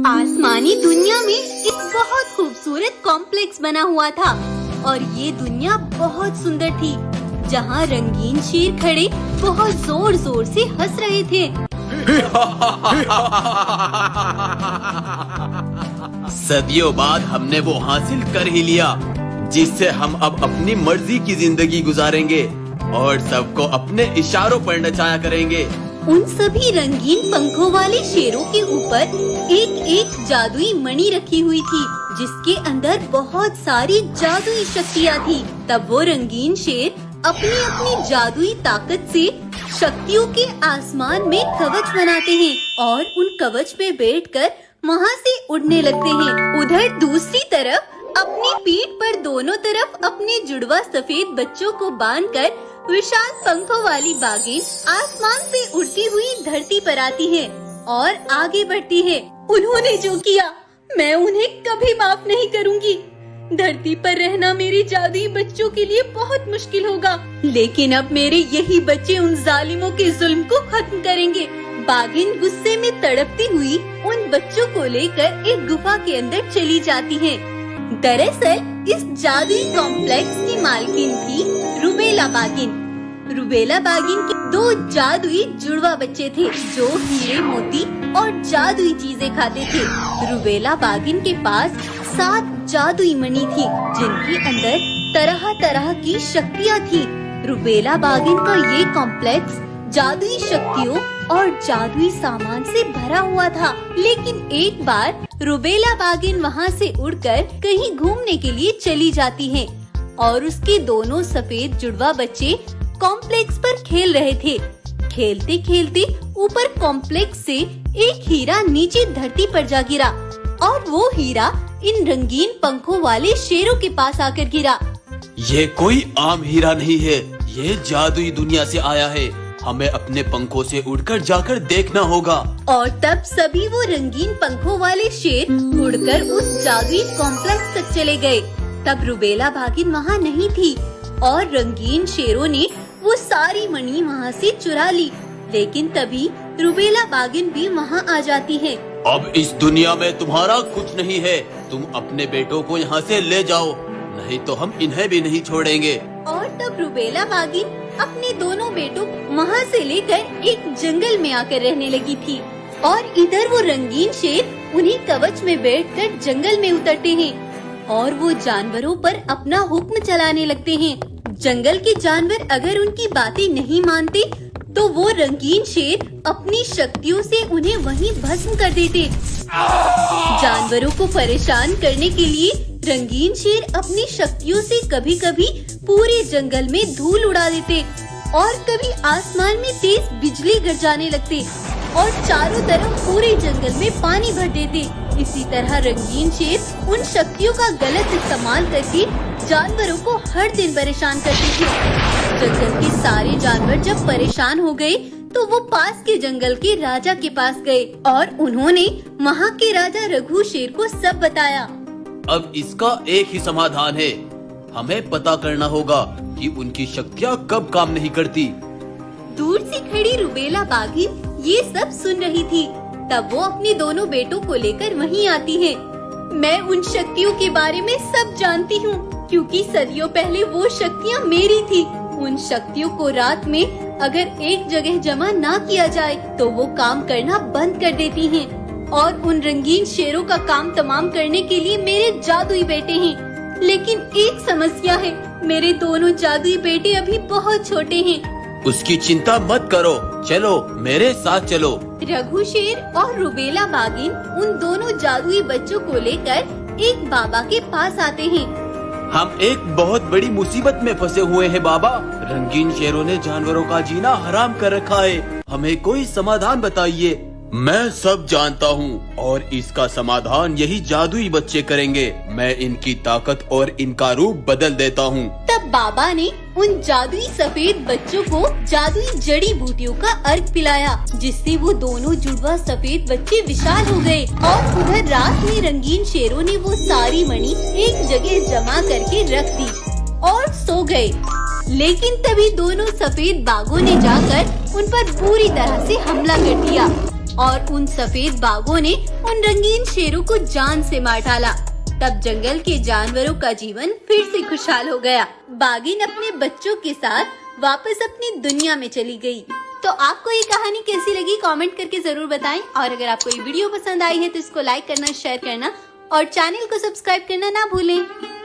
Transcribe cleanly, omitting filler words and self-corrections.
आसमानी दुनिया में एक बहुत खूबसूरत कॉम्प्लेक्स बना हुआ था और ये दुनिया बहुत सुंदर थी, जहाँ रंगीन शेर खड़े बहुत जोर जोर से हंस रहे थे। सदियों बाद हमने वो हासिल कर ही लिया, जिससे हम अब अपनी मर्जी की जिंदगी गुजारेंगे और सबको अपने इशारों पर नचाया करेंगे। उन सभी रंगीन पंखों वाले शेरों के ऊपर एक एक जादुई मणि रखी हुई थी, जिसके अंदर बहुत सारी जादुई शक्तियाँ थी। तब वो रंगीन शेर अपनी अपनी जादुई ताकत से शक्तियों के आसमान में कवच बनाते हैं और उन कवच में बैठकर वहाँ से उड़ने लगते हैं। उधर दूसरी तरफ अपनी पीठ पर दोनों तरफ अपने जुड़वा सफेद बच्चों को बांधकर विशाल पंखों वाली बाघिन आसमान से उड़ती हुई धरती पर आती है और आगे बढ़ती है। उन्होंने जो किया मैं उन्हें कभी माफ नहीं करूंगी। धरती पर रहना मेरे जादुई बच्चों के लिए बहुत मुश्किल होगा, लेकिन अब मेरे यही बच्चे उन जालिमों के जुल्म को खत्म करेंगे। बाघिन गुस्से में तड़पती हुई उन बच्चों को लेकर एक गुफा के अंदर चली जाती है। दरअसल इस जादुई कॉम्प्लेक्स की मालकिन थी रुबेला बाघिन। रुबेला बाघिन के दो जादुई जुड़वा बच्चे थे, जो हीरे मोती और जादुई चीजें खाते थे। रुबेला बाघिन के पास 7 जादुई मणि थी, जिनके अंदर तरह तरह की शक्तियाँ थी। रुबेला बाघिन का ये कॉम्प्लेक्स जादुई शक्तियों और जादुई सामान से भरा हुआ था। लेकिन एक बार रुबेला बाघिन वहाँ से उड़कर कहीं घूमने के लिए चली जाती है और उसके दोनों सफेद जुड़वा बच्चे कॉम्प्लेक्स पर खेल रहे थे। खेलते खेलते ऊपर कॉम्प्लेक्स से एक हीरा नीचे धरती पर जा गिरा और वो हीरा इन रंगीन पंखों वाले शेरों के पास आकर गिरा। ये कोई आम हीरा नहीं है, ये जादुई दुनिया से आया है। हमें अपने पंखों से उड़कर जाकर देखना होगा। और तब सभी वो रंगीन पंखों वाले शेर उड़कर उस जादुई कॉम्प्लेक्स तक चले गए। तब रुबेला बाघिन वहाँ नहीं थी और रंगीन शेरों ने वो सारी मणि वहाँ से चुरा ली। लेकिन तभी रुबेला बाघिन भी वहाँ आ जाती है। अब इस दुनिया में तुम्हारा कुछ नहीं है, तुम अपने बेटों को यहाँ से ले जाओ, नहीं तो हम इन्हें भी नहीं छोड़ेंगे। और तब रुबेला बाघिन अपने दोनों बेटों को वहाँ से लेकर एक जंगल में आकर रहने लगी थी और इधर वो रंगीन शेर उन्हीं कवच में बैठकर जंगल में उतरते हैं और वो जानवरों पर अपना हुक्म चलाने लगते हैं। जंगल के जानवर अगर उनकी बातें नहीं मानते तो वो रंगीन शेर अपनी शक्तियों से उन्हें वहीं भस्म कर देते। जानवरों को परेशान करने के लिए रंगीन शेर अपनी शक्तियों से कभी कभी पूरे जंगल में धूल उड़ा देते और कभी आसमान में तेज बिजली गरजाने लगते और चारों तरफ पूरे जंगल में पानी भर देते। इसी तरह रंगीन शेर उन शक्तियों का गलत इस्तेमाल करके जानवरों को हर दिन परेशान करते थे। जंगल के सारे जानवर जब परेशान हो गए तो वो पास के जंगल के राजा के पास गए और उन्होंने वहाँ के राजा रघु शेर को सब बताया। अब इसका एक ही समाधान है, हमें पता करना होगा कि उनकी शक्तियाँ कब काम नहीं करती। दूर से खड़ी रुबेला बाघिन ये सब सुन रही थी। तब वो अपने दोनों बेटों को लेकर वहीं आती है। मैं उन शक्तियों के बारे में सब जानती हूँ, क्योंकि सदियों पहले वो शक्तियाँ मेरी थी। उन शक्तियों को रात में अगर एक जगह जमा ना किया जाए तो वो काम करना बंद कर देती हैं। और उन रंगीन शेरों का काम तमाम करने के लिए मेरे जादुई बेटे हैं। लेकिन एक समस्या है, मेरे दोनों जादुई बेटे अभी बहुत छोटे हैं। उसकी चिंता मत करो, चलो मेरे साथ चलो। रघु शेर और रुबेला बाघिन उन दोनों जादुई बच्चों को लेकर एक बाबा के पास आते हैं। हम एक बहुत बड़ी मुसीबत में फंसे हुए हैं बाबा। रंगीन शेरों ने जानवरों का जीना हराम कर रखा है, हमें कोई समाधान बताइए। मैं सब जानता हूँ और इसका समाधान यही जादुई बच्चे करेंगे। मैं इनकी ताकत और इनका रूप बदल देता हूँ। तब बाबा ने उन जादुई सफेद बच्चों को जादुई जड़ी बूटियों का अर्घ पिलाया, जिससे वो दोनों जुड़वा सफेद बच्चे विशाल हो गए। और उधर रात में रंगीन शेरों ने वो सारी मणि एक जगह जमा करके रख दी और सो गए। लेकिन तभी दोनों सफेद बाघों ने जाकर उन पर पूरी तरह से हमला कर दिया। और उन सफेद बाघों ने उन रंगीन शेरों को जान से मार डाला। तब जंगल के जानवरों का जीवन फिर से खुशहाल हो गया। बाघिन अपने बच्चों के साथ वापस अपनी दुनिया में चली गई। तो आपको ये कहानी कैसी लगी कमेंट करके जरूर बताएं। और अगर आपको ये वीडियो पसंद आई है तो इसको लाइक करना, शेयर करना और चैनल को सब्सक्राइब करना ना भूलें।